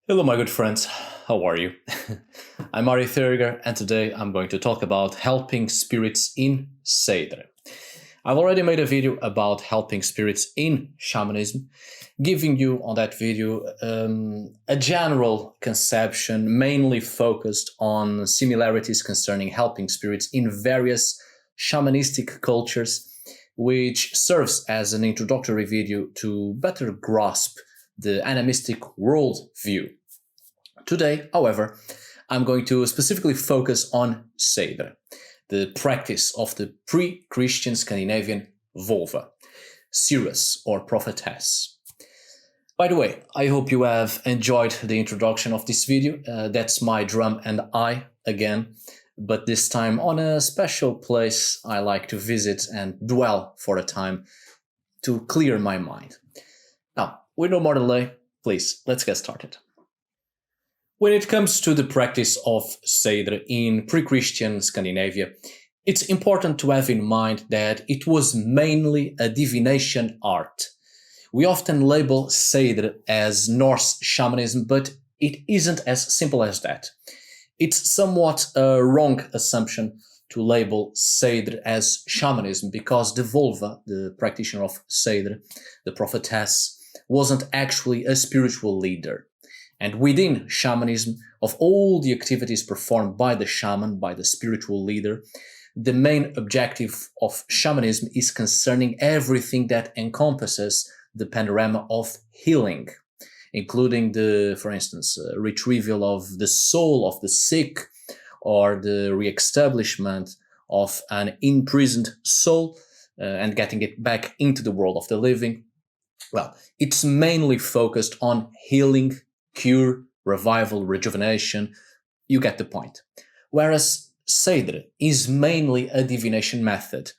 Hello my good friends, how are you? I'm Arith Härger, and today I'm going to talk about helping spirits in Seidr. I've already made a video about helping spirits in shamanism, giving you on that video a general conception mainly focused on similarities concerning helping spirits in various shamanistic cultures, which serves as an introductory video to better grasp the animistic worldview. Today, however, I'm going to specifically focus on Seidr, the practice of the pre-Christian Scandinavian vulva, seeress or prophetess. By the way, I hope you have enjoyed the introduction of this video. That's my drum and I again, but this time on a special place I like to visit and dwell for a time to clear my mind. Now, with no more delay, please, let's get started. When it comes to the practice of Seidr in pre-Christian Scandinavia, it's important to have in mind that it was mainly a divination art. We often label Seidr as Norse shamanism, but it isn't as simple as that. It's somewhat a wrong assumption to label Seidr as shamanism because the vulva, the practitioner of Seidr, the prophetess, wasn't actually a spiritual leader. And within shamanism, of all the activities performed by the shaman, by the spiritual leader, the main objective of shamanism is concerning everything that encompasses the panorama of healing, including for instance, retrieval of the soul of the sick or the re-establishment of an imprisoned soul and getting it back into the world of the living. Well, it's mainly focused on healing, cure, revival, rejuvenation. You get the point. Whereas Seidr is mainly a divination method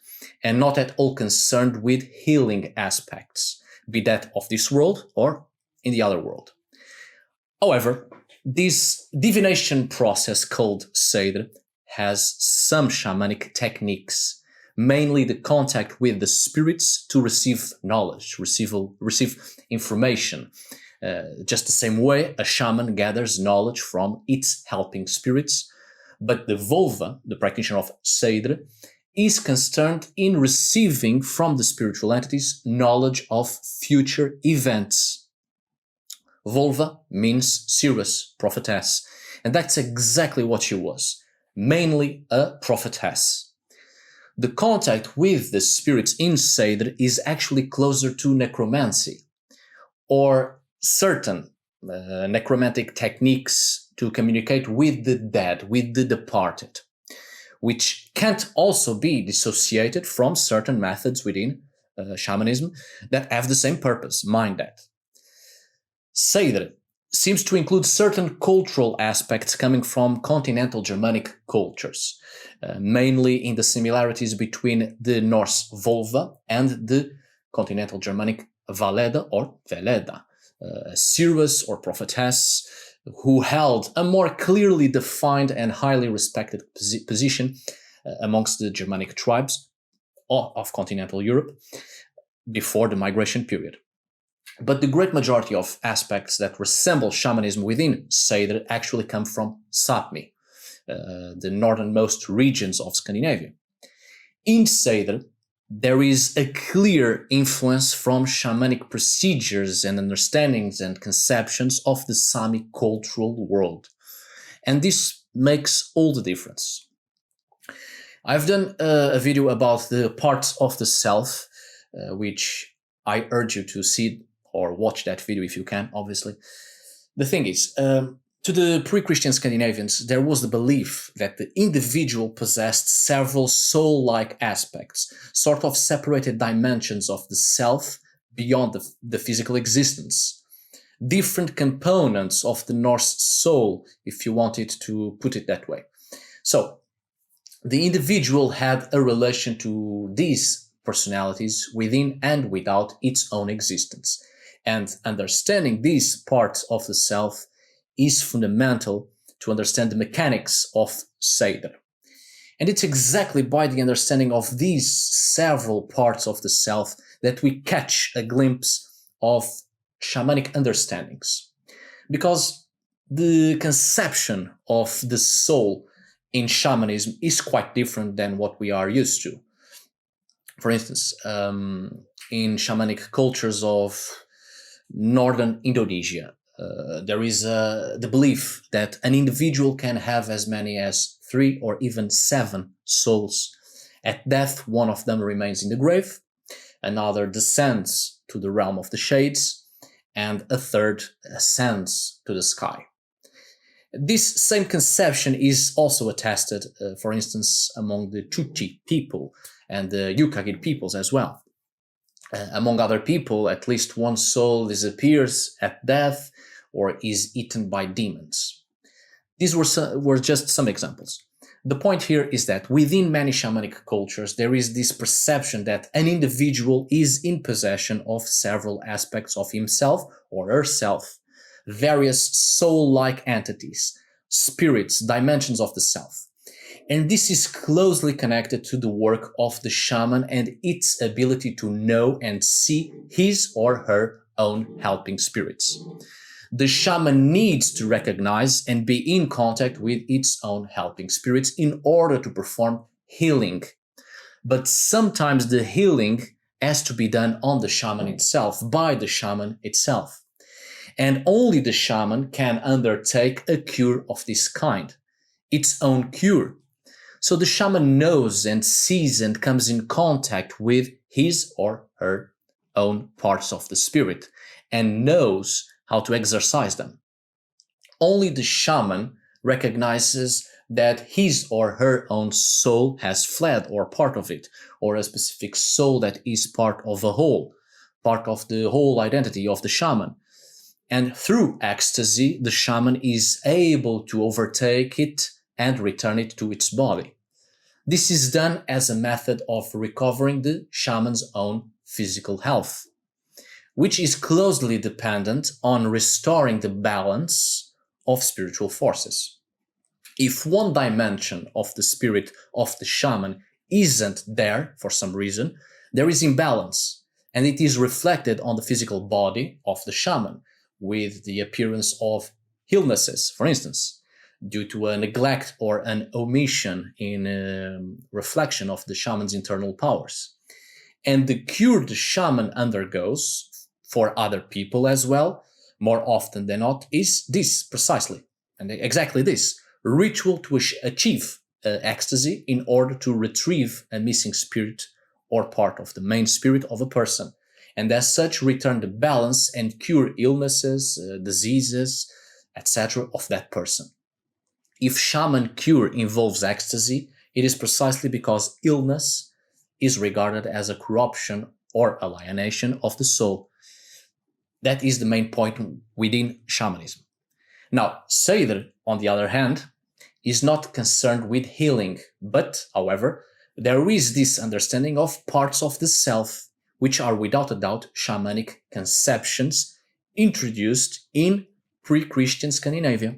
and not at all concerned with healing aspects, be that of this world or in the other world. However, this divination process called Seidr has some shamanic techniques, mainly the contact with the spirits to receive knowledge, receive information. Just the same way a shaman gathers knowledge from its helping spirits, but the vulva, the practitioner of Seidr, is concerned in receiving from the spiritual entities knowledge of future events. Vulva means seeress, prophetess, and that's exactly what she was, mainly a prophetess. The contact with the spirits in Seidr is actually closer to necromancy, or certain necromantic techniques to communicate with the dead, with the departed, which can't also be dissociated from certain methods within shamanism that have the same purpose, mind that. Seidr seems to include certain cultural aspects coming from continental Germanic cultures, mainly in the similarities between the Norse vulva and the continental Germanic valeda or veleda, a seeress or prophetess who held a more clearly defined and highly respected position amongst the Germanic tribes of continental Europe before the migration period. But the great majority of aspects that resemble shamanism within Seidr actually come from Sami, the northernmost regions of Scandinavia. In Seidr, there is a clear influence from shamanic procedures and understandings and conceptions of the Sami cultural world. And this makes all the difference. I've done a video about the parts of the self, which I urge you to see or watch that video if you can, obviously. The thing is, to the pre-Christian Scandinavians, there was the belief that the individual possessed several soul-like aspects, sort of separated dimensions of the self beyond the physical existence. Different components of the Norse soul, if you wanted to put it that way. So, the individual had a relation to these personalities within and without its own existence. And understanding these parts of the self is fundamental to understand the mechanics of Seidr. And it's exactly by the understanding of these several parts of the self that we catch a glimpse of shamanic understandings. Because the conception of the soul in shamanism is quite different than what we are used to. For instance, in shamanic cultures of northern Indonesia, there is the belief that an individual can have as many as 3 or even 7 souls. At death, one of them remains in the grave, another descends to the realm of the shades, and a third ascends to the sky. This same conception is also attested, for instance, among the Chuchi people and the Yukagir peoples as well. Among other people, at least one soul disappears at death or is eaten by demons. These were just some examples. The point here is that within many shamanic cultures, there is this perception that an individual is in possession of several aspects of himself or herself, various soul-like entities, spirits, dimensions of the self. And this is closely connected to the work of the shaman and its ability to know and see his or her own helping spirits. The shaman needs to recognize and be in contact with its own helping spirits in order to perform healing. But sometimes the healing has to be done on the shaman itself, by the shaman itself. And only the shaman can undertake a cure of this kind, its own cure. So the shaman knows and sees and comes in contact with his or her own parts of the spirit and knows how to exercise them. Only the shaman recognizes that his or her own soul has fled, or part of it, or a specific soul that is part of a whole, part of the whole identity of the shaman. And through ecstasy, the shaman is able to overtake it and return it to its body. This is done as a method of recovering the shaman's own physical health, which is closely dependent on restoring the balance of spiritual forces. If one dimension of the spirit of the shaman isn't there for some reason, there is imbalance, and it is reflected on the physical body of the shaman, with the appearance of illnesses, for instance, due to a neglect or an omission in reflection of the shaman's internal powers. And the cure the shaman undergoes for other people as well, more often than not, is this precisely, and exactly this, ritual to achieve ecstasy in order to retrieve a missing spirit or part of the main spirit of a person, and as such return the balance and cure illnesses, diseases, etc. of that person. If shaman cure involves ecstasy, it is precisely because illness is regarded as a corruption or alienation of the soul. That is the main point within shamanism. Now, Seidr, on the other hand, is not concerned with healing, but, however, there is this understanding of parts of the self, which are without a doubt shamanic conceptions introduced in pre-Christian Scandinavia.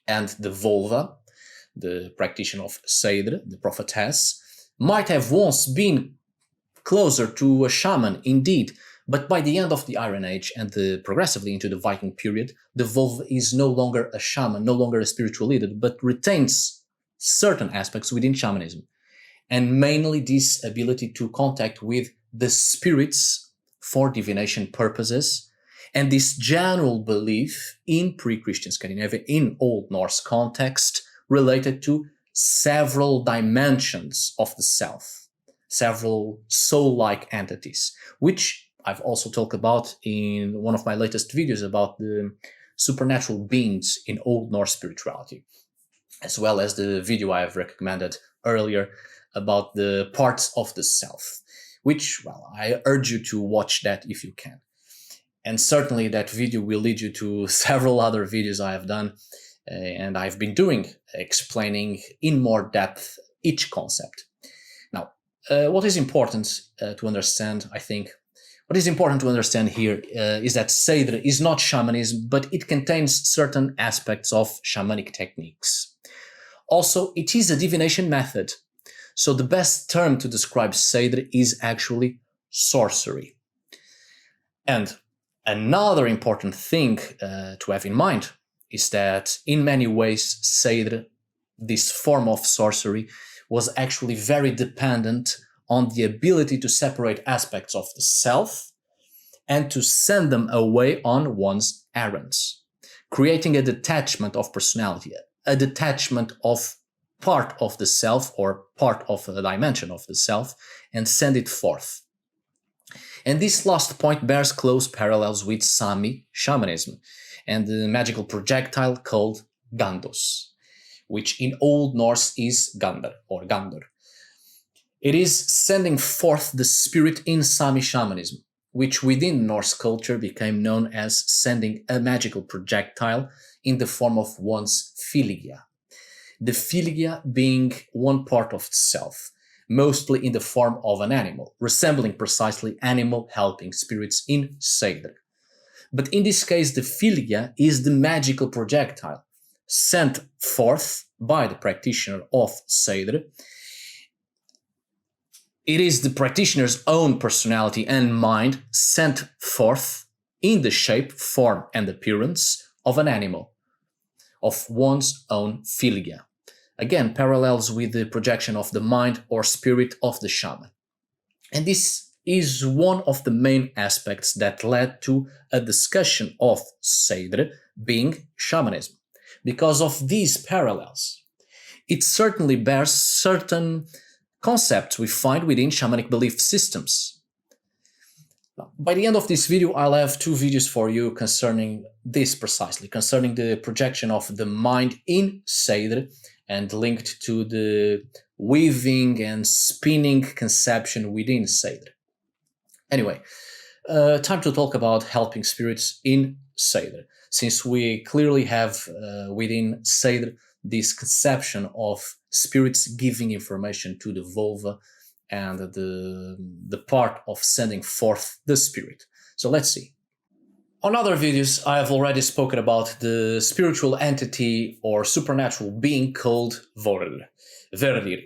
And the vulva, the practitioner of Seidr, the prophetess, might have once been closer to a shaman indeed, but by the end of the Iron Age and progressively into the Viking period, the vulva is no longer a shaman, no longer a spiritual leader, but retains certain aspects within shamanism, and mainly this ability to contact with the spirits for divination purposes, and this general belief in pre-Christian Scandinavia, in Old Norse context, related to several dimensions of the self, several soul-like entities, which I've also talked about in one of my latest videos about the supernatural beings in Old Norse spirituality, as well as the video I have recommended earlier about the parts of the self, which, well, I urge you to watch that if you can. And certainly that video will lead you to several other videos I have done and I've been doing, explaining in more depth each concept. Now, what is important to understand, I think, what is important to understand here is that Seiðr is not shamanism, but it contains certain aspects of shamanic techniques. Also, it is a divination method. So the best term to describe Seidr is actually sorcery. And another important thing to have in mind is that in many ways, Seidr, this form of sorcery, was actually very dependent on the ability to separate aspects of the self and to send them away on one's errands, creating a detachment of personality, a detachment of part of the self or part of a dimension of the self, and send it forth. And this last point bears close parallels with Sami shamanism and the magical projectile called Gandr, which in Old Norse is Gandr or Gandr. It is sending forth the spirit in Sami shamanism, which within Norse culture became known as sending a magical projectile in the form of one's Fylgja. The Fylgja being one part of the self, mostly in the form of an animal, resembling precisely animal helping spirits in Seidr. But in this case, the Fylgja is the magical projectile sent forth by the practitioner of Seidr. It is the practitioner's own personality and mind sent forth in the shape, form, and appearance of an animal, of one's own Fylgja. Again, parallels with the projection of the mind or spirit of the shaman. And this is one of the main aspects that led to a discussion of Seidr being shamanism. Because of these parallels, it certainly bears certain concepts we find within shamanic belief systems. By the end of this video, I'll have 2 videos for you concerning this precisely, concerning the projection of the mind in Seidr and linked to the weaving and spinning conception within Seidr. Anyway, time to talk about helping spirits in Seidr, since we clearly have within Seidr this conception of spirits giving information to the vulva and the part of sending forth the spirit. So let's see. On other videos, I have already spoken about the spiritual entity or supernatural being called Vörður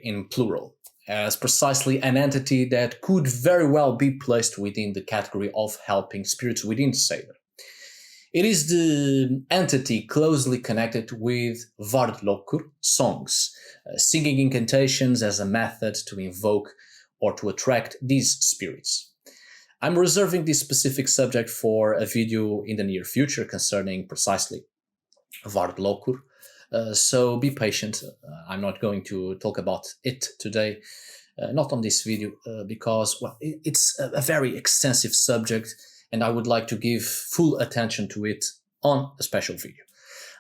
in plural, as precisely an entity that could very well be placed within the category of helping spirits within Seidr. It is the entity closely connected with völuspá songs, singing incantations as a method to invoke or to attract these spirits. I'm reserving this specific subject for a video in the near future concerning precisely völuspá, so be patient. I'm not going to talk about it today, not on this video, because, well, it's a very extensive subject and I would like to give full attention to it on a special video.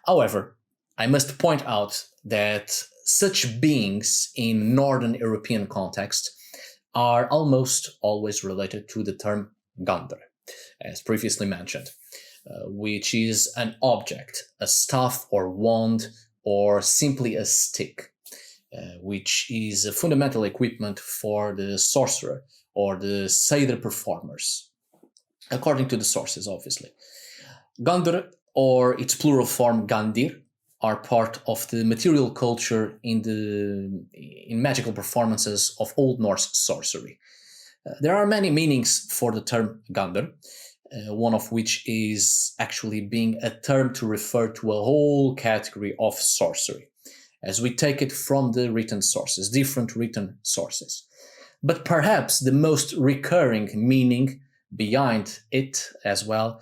However, I must point out that such beings in Northern European context are almost always related to the term Gandr, as previously mentioned, which is an object, a staff or wand, or simply a stick, which is a fundamental equipment for the sorcerer or the Seidr performers, according to the sources, obviously. Gandr, or its plural form Gandir, are part of the material culture in magical performances of Old Norse sorcery. There are many meanings for the term Gandr, one of which is actually being a term to refer to a whole category of sorcery, as we take it from the written sources, different written sources. But perhaps the most recurring meaning behind it as well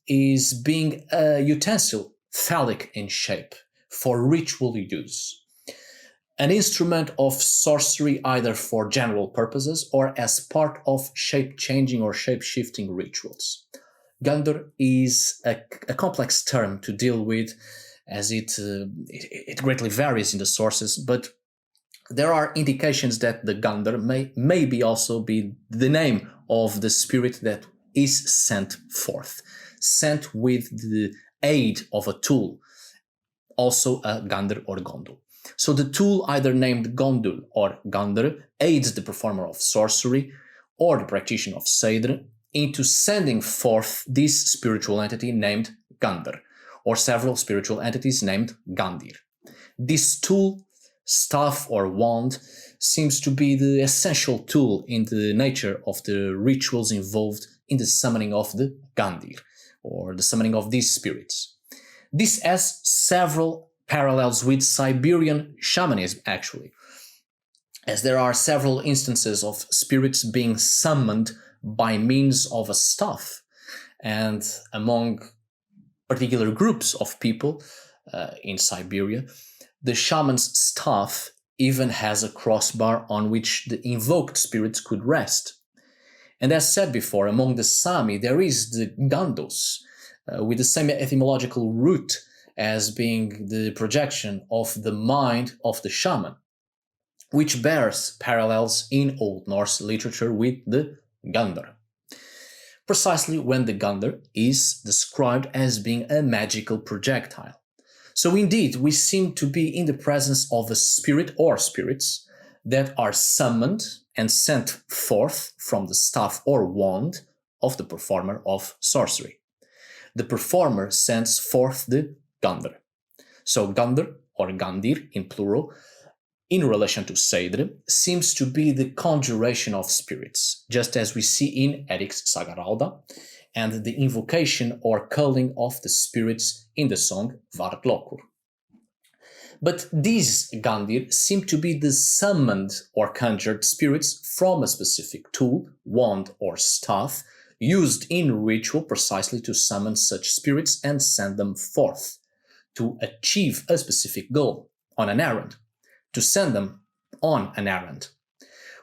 is being a utensil phallic in shape for ritual use. an instrument of sorcery either for general purposes or as part of shape-changing or shape-shifting rituals. Gandr is a complex term to deal with, as it greatly varies in the sources, but there are indications that the Gandr may also be the name of the spirit that is sent forth, sent with the aid of a tool, also a Gandr or Gondul. So the tool, either named Gondul or Gandr, aids the performer of sorcery or the practitioner of Seidr into sending forth this spiritual entity named Gandr, or several spiritual entities named Gandr. This tool, staff or wand, seems to be the essential tool in the nature of the rituals involved in the summoning of the Gandr, or the summoning of these spirits. This has several parallels with Siberian shamanism, actually, as there are several instances of spirits being summoned by means of a staff, and among particular groups of people in Siberia, the shaman's staff even has a crossbar on which the invoked spirits could rest. And as said before, among the Sami there is the Gandus, with the same etymological root as being the projection of the mind of the shaman, which bears parallels in Old Norse literature with the Gandr, precisely when the Gandr is described as being a magical projectile. So indeed, we seem to be in the presence of a spirit or spirits that are summoned and sent forth from the staff or wand of the performer of sorcery. The performer sends forth the Gandr. So Gandr, or Gandir in plural, in relation to Seidr, seems to be the conjuration of spirits, just as we see in Eric's Sagaralda, and the invocation or calling of the spirits in the song Vardlokur. But these Gandir seem to be the summoned or conjured spirits from a specific tool, wand or staff, used in ritual precisely to summon such spirits and send them forth, to achieve a specific goal, on an errand, to send them on an errand.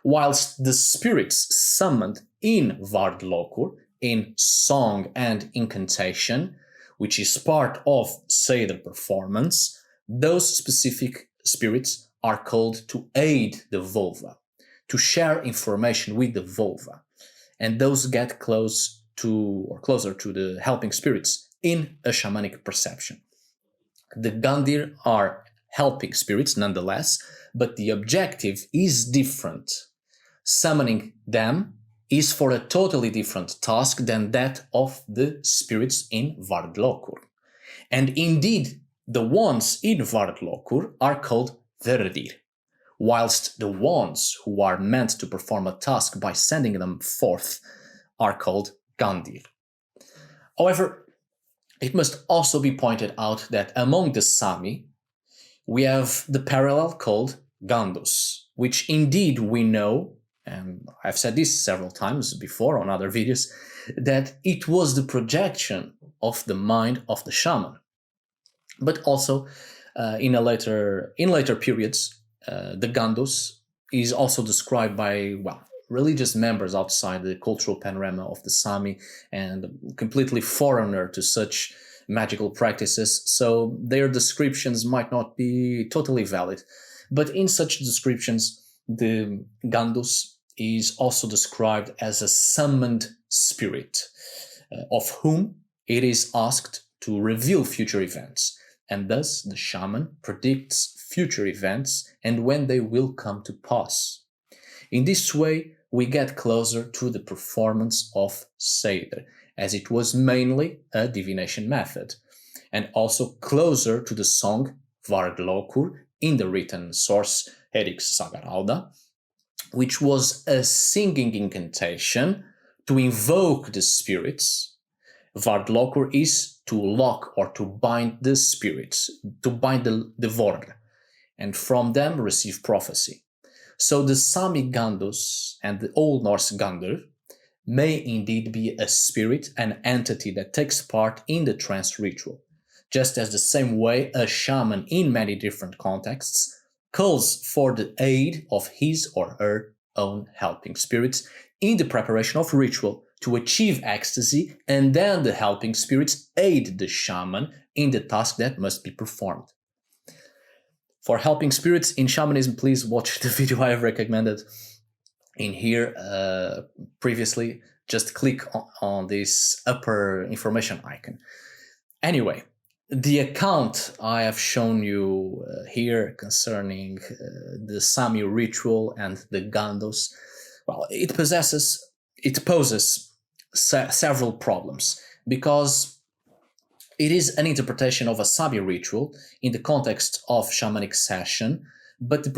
Whilst the spirits summoned in Vardlokur, in song and incantation, which is part of Seidr performance, those specific spirits are called to aid the vulva, to share information with the vulva, and those get closer to the helping spirits in a shamanic perception. The Gandir are helping spirits nonetheless, but the objective is different. Summoning them is for a totally different task than that of the spirits in Vardlokur. And indeed, the wands in Vardlokur are called Verdir, whilst the wands who are meant to perform a task by sending them forth are called Gandir. However, it must also be pointed out that among the Sami, we have the parallel called Gandus, which indeed we know, and I've said this several times before on other videos, that it was the projection of the mind of the shaman. But also, in later periods, the Gandus is also described by, religious members outside the cultural panorama of the Sami and completely foreigner to such magical practices, so their descriptions might not be totally valid. But in such descriptions, the Gandus is also described as a summoned spirit, of whom it is asked to reveal future events, and thus the shaman predicts future events and when they will come to pass. In this way, we get closer to the performance of Seidr, as it was mainly a divination method, and also closer to the song Vardlokur in the written source Eric's Sagaralda, which was a singing incantation to invoke the spirits. Vardlokur is to lock or to bind the spirits, to bind the Vorg, and from them receive prophecy. So the Sami Gandus and the Old Norse Gandr may indeed be a spirit, an entity that takes part in the trance ritual, just as the same way a shaman in many different contexts calls for the aid of his or her own helping spirits in the preparation of ritual to achieve ecstasy, and then the helping spirits aid the shaman in the task that must be performed. For helping spirits in shamanism, please watch the video I have recommended in here previously. Just click on this upper information icon. Anyway, the account I have shown you here concerning the Sami ritual and the Gandrs, well, it poses several problems, because it is an interpretation of a Sami ritual in the context of shamanic session, but from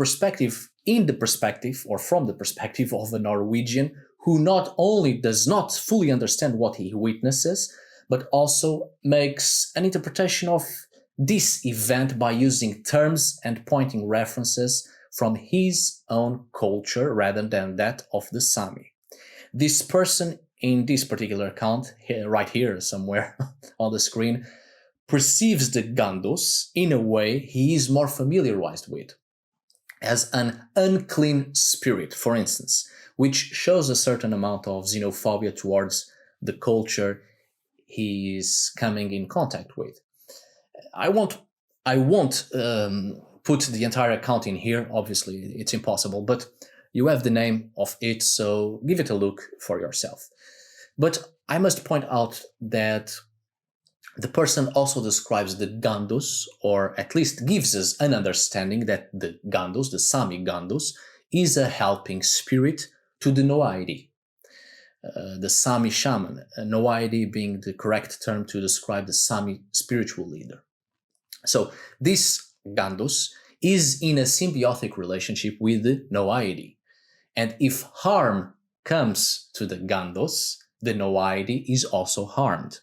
the perspective of a Norwegian who not only does not fully understand what he witnesses, but also makes an interpretation of this event by using terms and pointing references from his own culture rather than that of the Sami. This person in this particular account, right here somewhere on the screen, perceives the Gandrs in a way he is more familiarized with, as an unclean spirit, for instance, which shows a certain amount of xenophobia towards the culture he is coming in contact with. I won't put the entire account in here, obviously it's impossible, but you have the name of it, so give it a look for yourself. But I must point out that the person also describes the Gandrs, or at least gives us an understanding that the Gandrs, the Sami Gandrs, is a helping spirit to the Noaidi, the Sami shaman, Noaidi being the correct term to describe the Sami spiritual leader. So this Gandrs is in a symbiotic relationship with the Noaidi, and if harm comes to the Gandrs, the Noaidi is also harmed.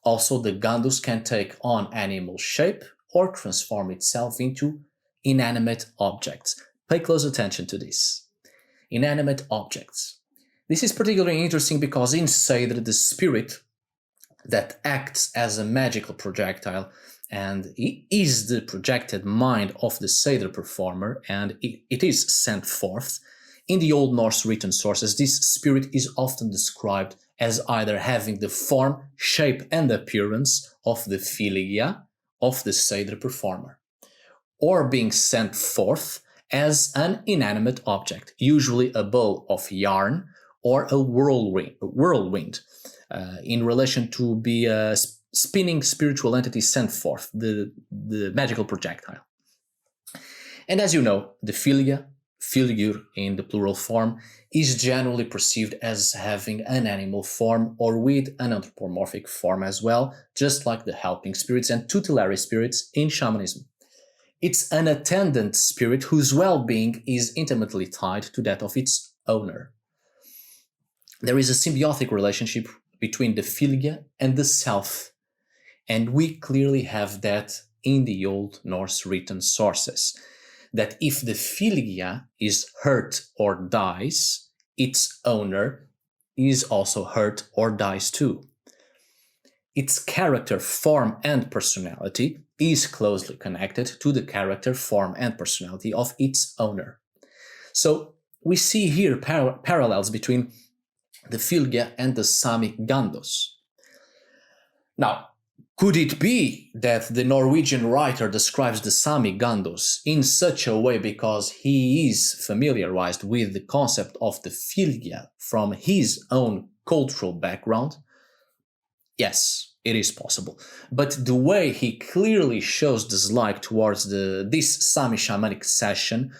Also, the Gandrs can take on animal shape or transform itself into inanimate objects. Pay close attention to this. Inanimate objects. This is particularly interesting because in Seiðr, the spirit that acts as a magical projectile and is the projected mind of the Seidr performer, and it is sent forth. In the Old Norse written sources, this spirit is often described as either having the form, shape, and appearance of the Fylgja of the Seidr performer, or being sent forth as an inanimate object, usually a ball of yarn or a whirlwind, in relation to be a spinning spiritual entity sent forth, the magical projectile. And as you know, the Fylgja, Fylgjur in the plural form, is generally perceived as having an animal form or with an anthropomorphic form as well, just like the helping spirits and tutelary spirits in shamanism. It's an attendant spirit whose well-being is intimately tied to that of its owner. There is a symbiotic relationship between the Fylgja and the self, and we clearly have that in the Old Norse written sources, that if the Fylgja is hurt or dies, its owner is also hurt or dies too. Its character, form, and personality is closely connected to the character, form, and personality of its owner. So we see here parallels between the Fylgja and the Sami Gandrs. Now, could it be that the Norwegian writer describes the Sami Gandrs in such a way because he is familiarized with the concept of the Fylgja from his own cultural background? Yes, it is possible. But the way he clearly shows dislike towards this Sami shamanic session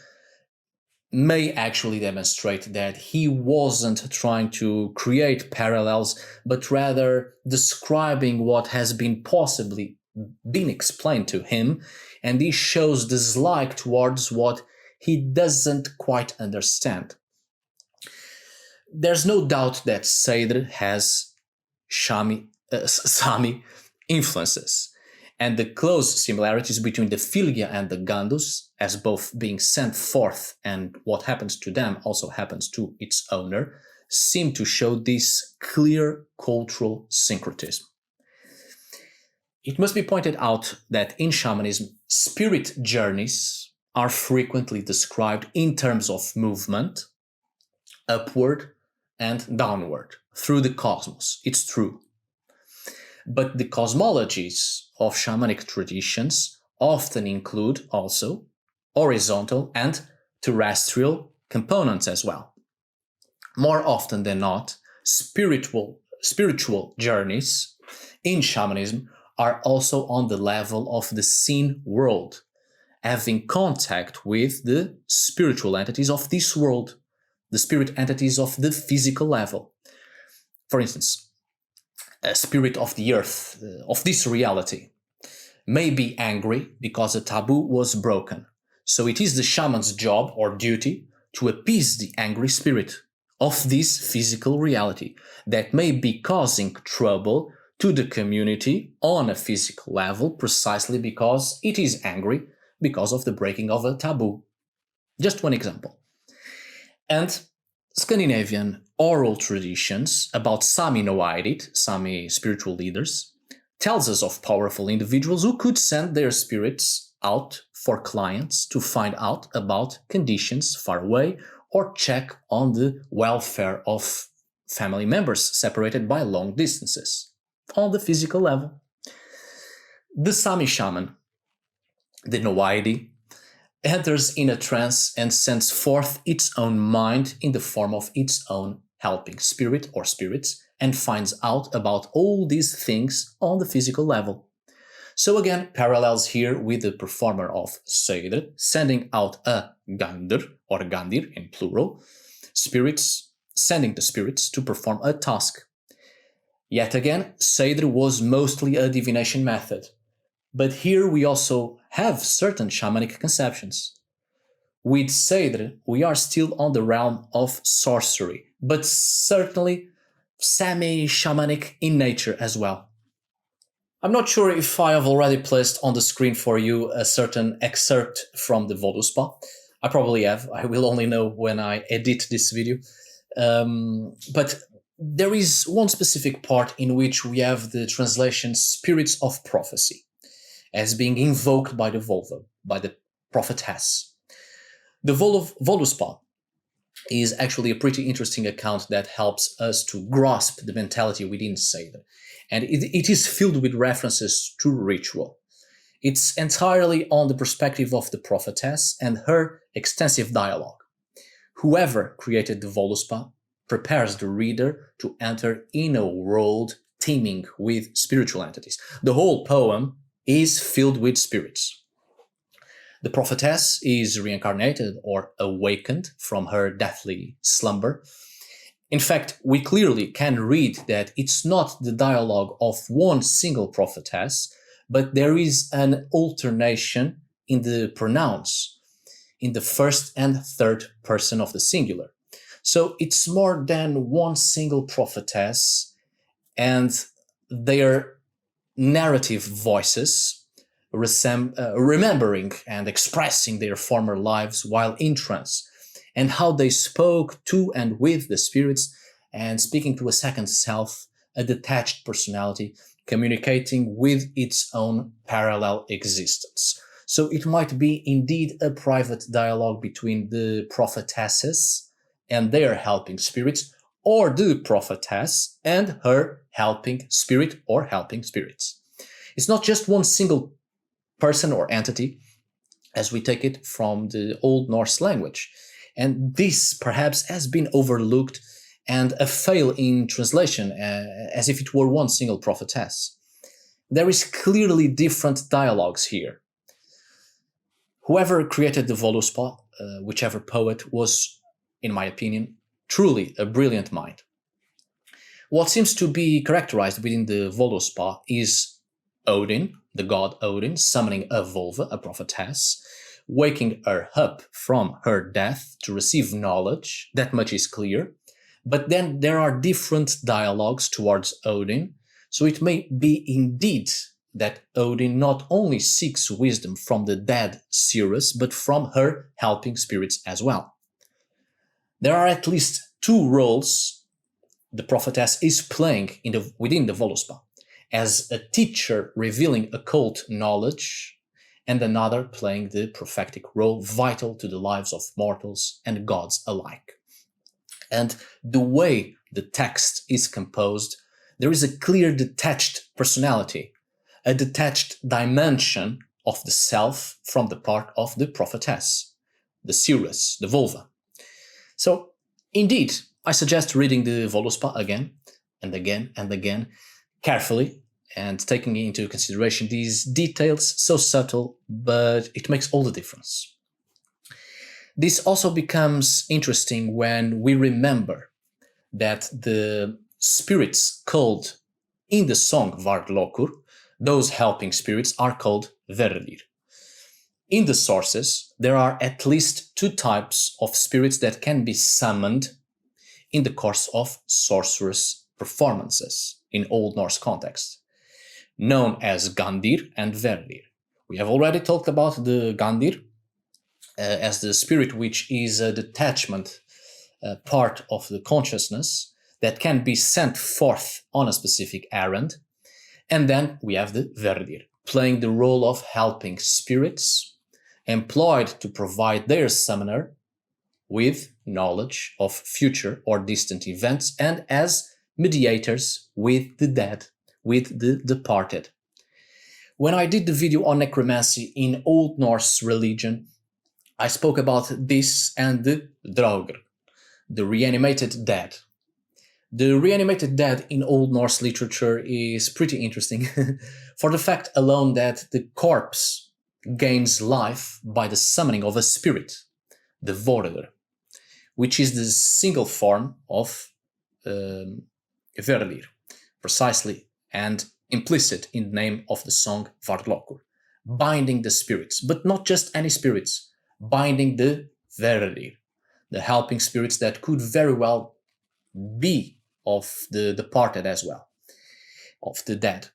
may actually demonstrate that he wasn't trying to create parallels, but rather describing what has been possibly been explained to him, and he shows dislike towards what he doesn't quite understand. There's no doubt that Seidr has Sami influences, and the close similarities between the Fylgja and the Gandrs, as both being sent forth and what happens to them also happens to its owner, seem to show this clear cultural syncretism. It must be pointed out that in shamanism, spirit journeys are frequently described in terms of movement, upward and downward, through the cosmos. It's true. But the cosmologies of shamanic traditions often include also horizontal and terrestrial components as well. More often than not, spiritual journeys in shamanism are also on the level of the seen world, having contact with the spiritual entities of this world, the spirit entities of the physical level. For instance, a spirit of the earth, of this reality, may be angry because a taboo was broken. So it is the shaman's job or duty to appease the angry spirit of this physical reality that may be causing trouble to the community on a physical level precisely because it is angry because of the breaking of a taboo. Just one example. And Scandinavian oral traditions about Sami Noaidit, Sami spiritual leaders, tells us of powerful individuals who could send their spirits out for clients to find out about conditions far away or check on the welfare of family members separated by long distances on the physical level. The Sami shaman, the Noaidi, enters in a trance and sends forth its own mind in the form of its own helping spirit or spirits and finds out about all these things on the physical level. So again, parallels here with the performer of Seidr sending out a Gandr or Gandr in plural, spirits, sending the spirits to perform a task. Yet again, Seidr was mostly a divination method. But here we also have certain shamanic conceptions. With Seidr, we are still on the realm of sorcery, but certainly semi-shamanic in nature as well. I'm not sure if I have already placed on the screen for you a certain excerpt from the völuspá. I probably have. I will only know when I edit this video. But there is one specific part in which we have the translation spirits of prophecy as being invoked by the vulva, by the prophetess. The völuspá is actually a pretty interesting account that helps us to grasp the mentality within Seidr. And it is filled with references to ritual. It's entirely on the perspective of the prophetess and her extensive dialogue. Whoever created the völuspá prepares the reader to enter in a world teeming with spiritual entities. The whole poem is filled with spirits. The prophetess is reincarnated or awakened from her deathly slumber. In fact, we clearly can read that it's not the dialogue of one single prophetess, but there is an alternation in the pronouns in the first and third person of the singular. So it's more than one single prophetess and their narrative voices remembering and expressing their former lives while in trance, and how they spoke to and with the spirits and speaking to a second self, a detached personality, communicating with its own parallel existence. So it might be indeed a private dialogue between the prophetesses and their helping spirits, or the prophetess and her helping spirit or helping spirits. It's not just one single person or entity, as we take it from the Old Norse language. And this perhaps has been overlooked and a fail in translation, as if it were one single prophetess. There is clearly different dialogues here. Whoever created the völuspá, whichever poet, was, in my opinion, truly a brilliant mind. What seems to be characterized within the völuspá is Odin, the god Odin, summoning a vulva, a prophetess, waking her up from her death to receive knowledge. That much is clear. But then there are different dialogues towards Odin, so it may be indeed that Odin not only seeks wisdom from the dead Sirius, but from her helping spirits as well. There are at least two roles the prophetess is playing within the völuspá, as a teacher revealing occult knowledge and another playing the prophetic role vital to the lives of mortals and gods alike. And the way the text is composed, there is a clear detached personality, a detached dimension of the self from the part of the prophetess, the seeress, the vulva. So, indeed, I suggest reading the völuspá again and again and again, carefully, and taking into consideration these details, so subtle, but it makes all the difference. This also becomes interesting when we remember that the spirits called in the song Völuspá, those helping spirits, are called verðir. In the sources, there are at least 2 types of spirits that can be summoned in the course of sorcerous performances in Old Norse context, known as Gandr and verðir. We have already talked about the Gandr as the spirit which is a detachment part of the consciousness that can be sent forth on a specific errand. And then we have the verðir, playing the role of helping spirits, employed to provide their summoner with knowledge of future or distant events, and as mediators with the dead, with the departed. When I did the video on necromancy in Old Norse religion, I spoke about this and the Nidhoggr, the reanimated dead. The reanimated dead in Old Norse literature is pretty interesting for the fact alone that the corpse gains life by the summoning of a spirit, the vorder, which is the single form of verðir, precisely, and implicit in the name of the song Völuspá, binding the spirits, but not just any spirits, binding the verðir, the helping spirits that could very well be of the departed as well, of the dead.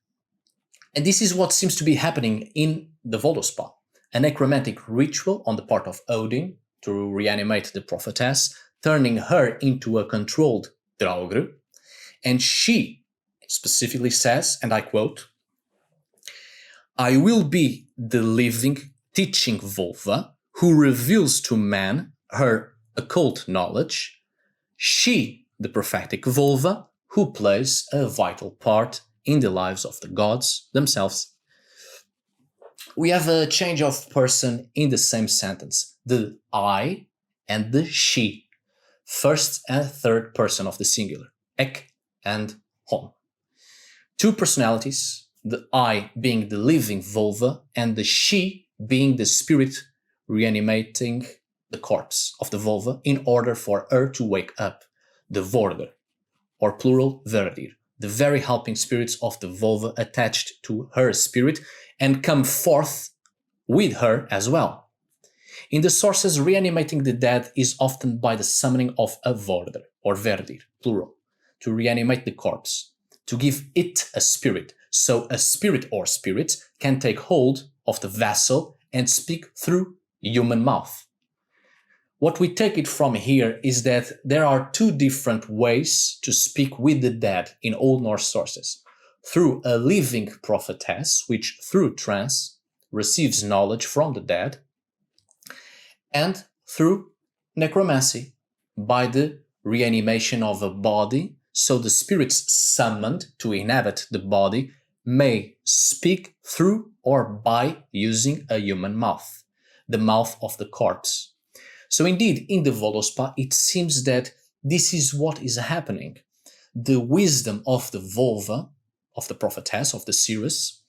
And this is what seems to be happening in the völuspá, a necromantic ritual on the part of Odin to reanimate the prophetess, turning her into a controlled Nidhoggr. And she specifically says, and I quote, "I will be the living, teaching vulva who reveals to man her occult knowledge, she, the prophetic vulva, who plays a vital part in the lives of the gods themselves." We have a change of person in the same sentence, the I and the she, first and third person of the singular, ek and hon. 2 personalities, the I being the living vulva and the she being the spirit reanimating the corpse of the vulva in order for her to wake up, the vorder, or plural verðir, the very helping spirits of the vulva attached to her spirit and come forth with her as well. In the sources, reanimating the dead is often by the summoning of a vorder, or verðir, plural, to reanimate the corpse, to give it a spirit, so a spirit or spirits can take hold of the vessel and speak through human mouth. What we take it from here is that there are 2 different ways to speak with the dead in Old Norse sources. Through a living prophetess, which through trance receives knowledge from the dead, and through necromancy, by the reanimation of a body, so the spirits summoned to inhabit the body may speak through or by using a human mouth, the mouth of the corpse. So indeed, in the völuspá, it seems that this is what is happening. The wisdom of the vulva, of the prophetess, of the seeress,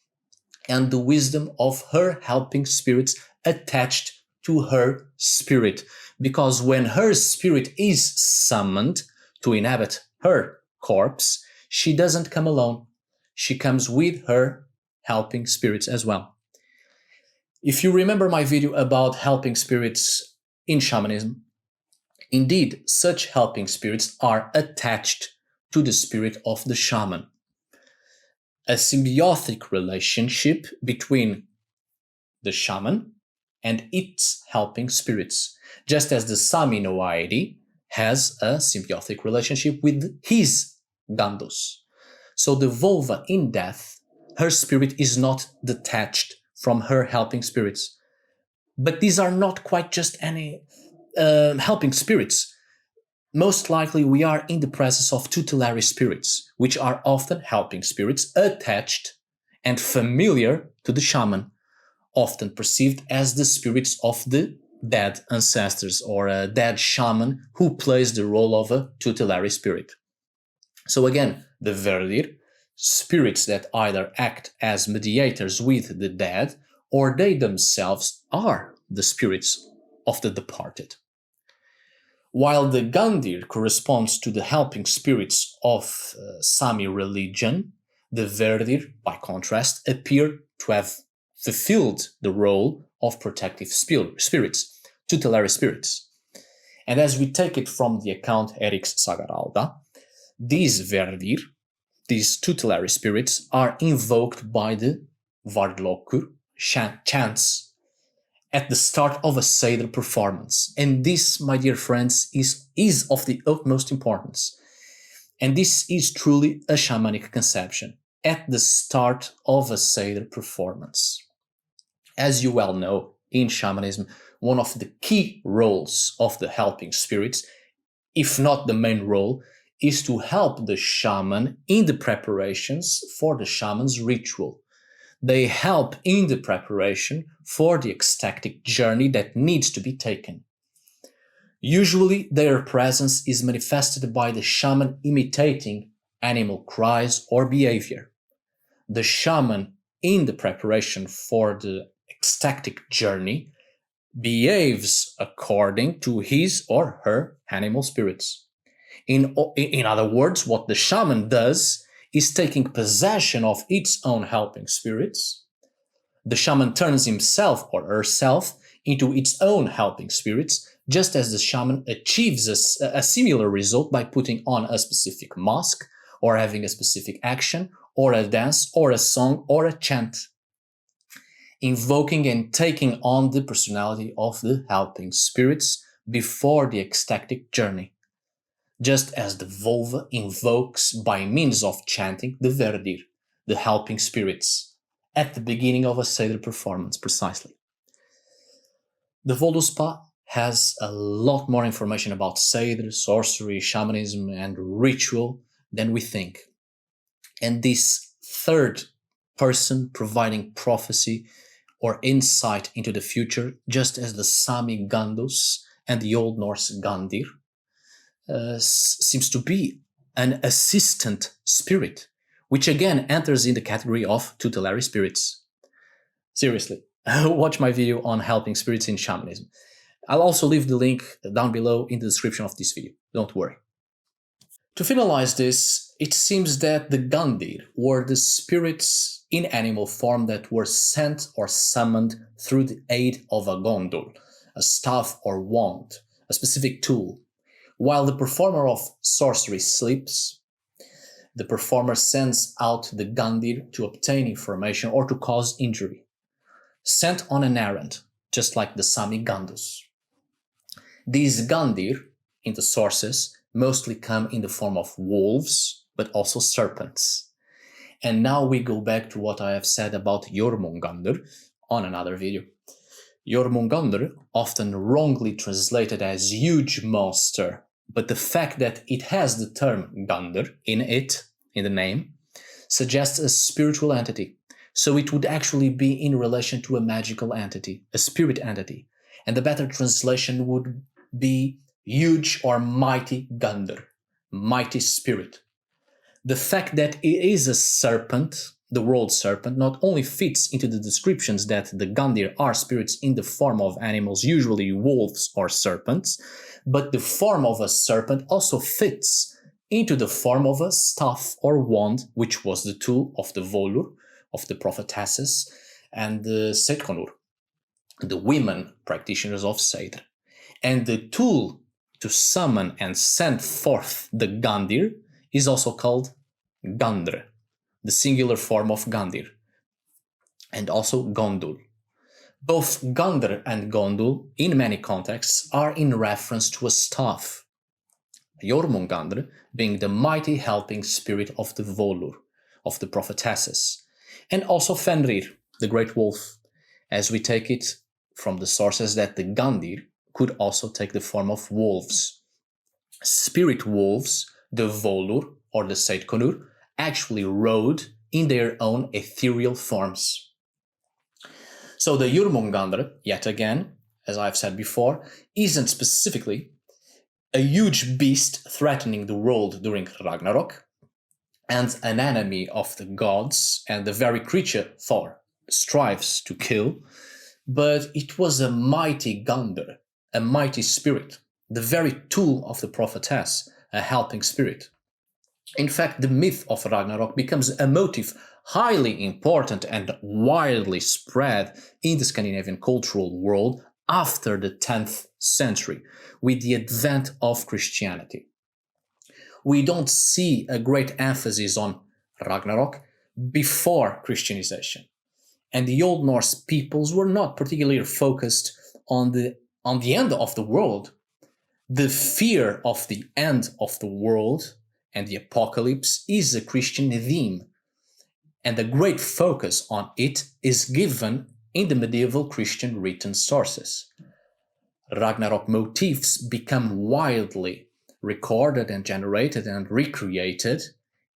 and the wisdom of her helping spirits attached to her spirit. Because when her spirit is summoned to inhabit her corpse, she doesn't come alone. She comes with her helping spirits as well. If you remember my video about helping spirits in shamanism, indeed, such helping spirits are attached to the spirit of the shaman. A symbiotic relationship between the shaman and its helping spirits, just as the Sami noaidi has a symbiotic relationship with his Gandus. So the vulva in death, her spirit is not detached from her helping spirits. But these are not quite just any helping spirits. Most likely we are in the presence of tutelary spirits, which are often helping spirits attached and familiar to the shaman, often perceived as the spirits of the dead ancestors or a dead shaman who plays the role of a tutelary spirit. So again, the Verdir, spirits that either act as mediators with the dead or they themselves are the spirits of the departed. While the Gandr corresponds to the helping spirits of Sami religion, the Verdir, by contrast, appear to have fulfilled the role of protective spirits, tutelary spirits. And as we take it from the account Eric's Sagaralda, these Verdir, these tutelary spirits, are invoked by the Vardlokkur, chants, at the start of a Seidr performance. And this, my dear friends, is of the utmost importance. And this is truly a shamanic conception, at the start of a Seidr performance. As you well know, in shamanism, one of the key roles of the helping spirits, if not the main role, is to help the shaman in the preparations for the shaman's ritual. They help in the preparation for the ecstatic journey that needs to be taken. Usually, their presence is manifested by the shaman imitating animal cries or behavior. The shaman, in the preparation for the ecstatic journey, behaves according to his or her animal spirits. In other words, what the shaman does is taking possession of its own helping spirits. The shaman turns himself or herself into its own helping spirits, just as the shaman achieves a similar result by putting on a specific mask, or having a specific action, or a dance, or a song, or a chant, invoking and taking on the personality of the helping spirits before the ecstatic journey, just as the vulva invokes by means of chanting the Verdir, the helping spirits, at the beginning of a Seidr performance, precisely. The völuspá has a lot more information about Seidr, sorcery, shamanism, and ritual than we think. And this third person providing prophecy or insight into the future, just as the Sami Gandus and the Old Norse Gandr, seems to be an assistant spirit, which again enters in the category of tutelary spirits. Seriously, watch my video on helping spirits in shamanism. I'll also leave the link down below in the description of this video, don't worry. To finalize this, it seems that the Gandr were the spirits in animal form that were sent or summoned through the aid of a gondol, a staff or wand, a specific tool. While the performer of sorcery sleeps, the performer sends out the Gandr to obtain information or to cause injury, sent on an errand, just like the Sami Gandus. These Gandr, in the sources, mostly come in the form of wolves, but also serpents. And now we go back to what I have said about Jörmungandr on another video. Jörmungandr, often wrongly translated as huge monster, but the fact that it has the term Gandr in the name, suggests a spiritual entity. So it would actually be in relation to a magical entity, a spirit entity. And the better translation would be huge or mighty Gandr, mighty spirit. The fact that it is a serpent, the world serpent, not only fits into the descriptions that the Gandr are spirits in the form of animals, usually wolves or serpents, but the form of a serpent also fits into the form of a staff or wand, which was the tool of the volur, of the prophetesses, and the Seidr, the women practitioners of Seidr. And the tool to summon and send forth the Gandr is also called Gandr, the singular form of Gandr, and also Gondul. Both Gandr and Gondul, in many contexts, are in reference to a staff. Jörmungandr being the mighty helping spirit of the volur, of the prophetesses, and also Fenrir, the great wolf, as we take it from the sources that the Gandr could also take the form of wolves. Spirit wolves, the Volur or the Seidr, actually rode in their own ethereal forms. So the Jörmungandr, yet again, as I've said before, isn't specifically a huge beast threatening the world during Ragnarok, and an enemy of the gods and the very creature Thor strives to kill, but it was a mighty Gandr, a mighty spirit, the very tool of the prophetess, a helping spirit. In fact, the myth of Ragnarok becomes a motif highly important and widely spread in the Scandinavian cultural world after the 10th century, with the advent of Christianity. We don't see a great emphasis on Ragnarok before Christianization, and the Old Norse peoples were not particularly focused on the end of the world. The fear of the end of the world and the apocalypse is a Christian theme, and a great focus on it is given in the medieval Christian written sources. Ragnarok motifs become widely recorded and generated and recreated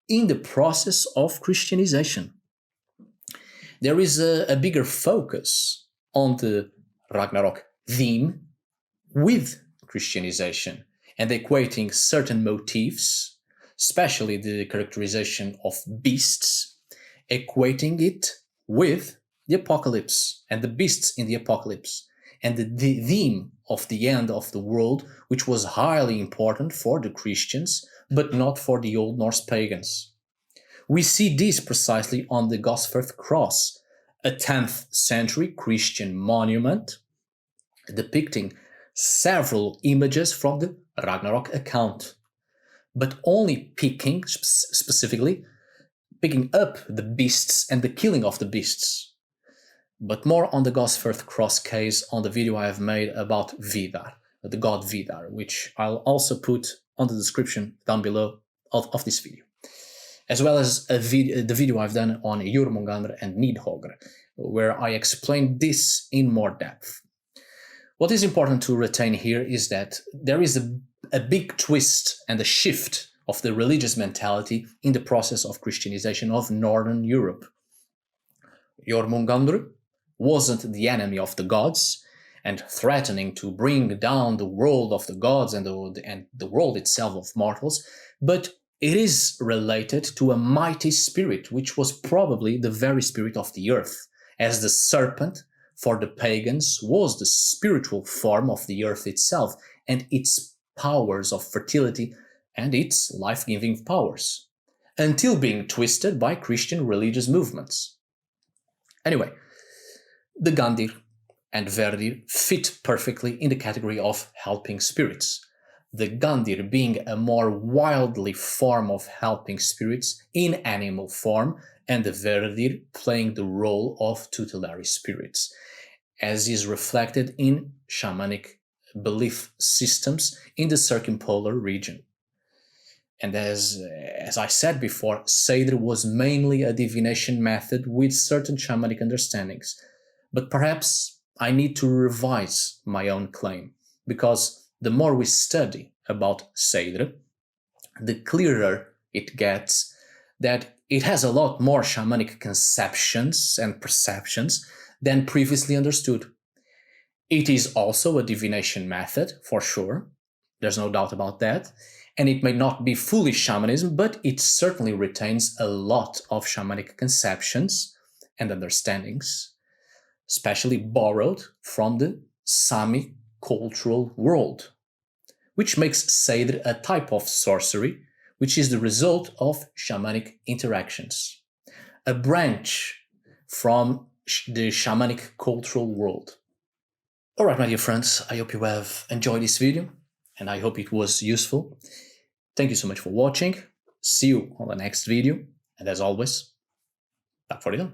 in the process of Christianization. There is a bigger focus on the Ragnarok theme with Christianization and equating certain motifs, especially the characterization of beasts, equating it with the apocalypse and the beasts in the apocalypse, and the theme of the end of the world, which was highly important for the Christians, but not for the Old Norse pagans. We see this precisely on the Gosforth Cross, a 10th century Christian monument depicting several images from the Ragnarok account, but only picking up the beasts and the killing of the beasts. But more on the Gosforth Cross case on the video I have made about Vidar, the god Vidar, which I'll also put on the description down below of this video, as well as the video I've done on Jörmungandr Nidhoggr, where I explain this in more depth. What is important to retain here is that there is a big twist and a shift of the religious mentality in the process of Christianization of Northern Europe. Jörmungandr wasn't the enemy of the gods and threatening to bring down the world of the gods and the world itself of mortals, but it is related to a mighty spirit, which was probably the very spirit of the earth, as the serpent for the pagans was the spiritual form of the earth itself and its powers of fertility and its life-giving powers, until being twisted by Christian religious movements. Anyway, the Gandr and Verdir fit perfectly in the category of helping spirits, the Gandr being a more wildly form of helping spirits in animal form, and the Verdir playing the role of tutelary spirits, as is reflected in shamanic belief systems in the circumpolar region. And as I said before, Seidr was mainly a divination method with certain shamanic understandings. But perhaps I need to revise my own claim, because the more we study about Seidr, the clearer it gets that it has a lot more shamanic conceptions and perceptions than previously understood. It is also a divination method, for sure, there's no doubt about that, and it may not be fully shamanism, but it certainly retains a lot of shamanic conceptions and understandings, especially borrowed from the Sami cultural world, which makes Seidr a type of sorcery, which is the result of shamanic interactions, a branch from the shamanic cultural world. Alright, my dear friends, I hope you have enjoyed this video, and I hope it was useful. Thank you so much for watching. See you on the next video, and as always, tack för idag.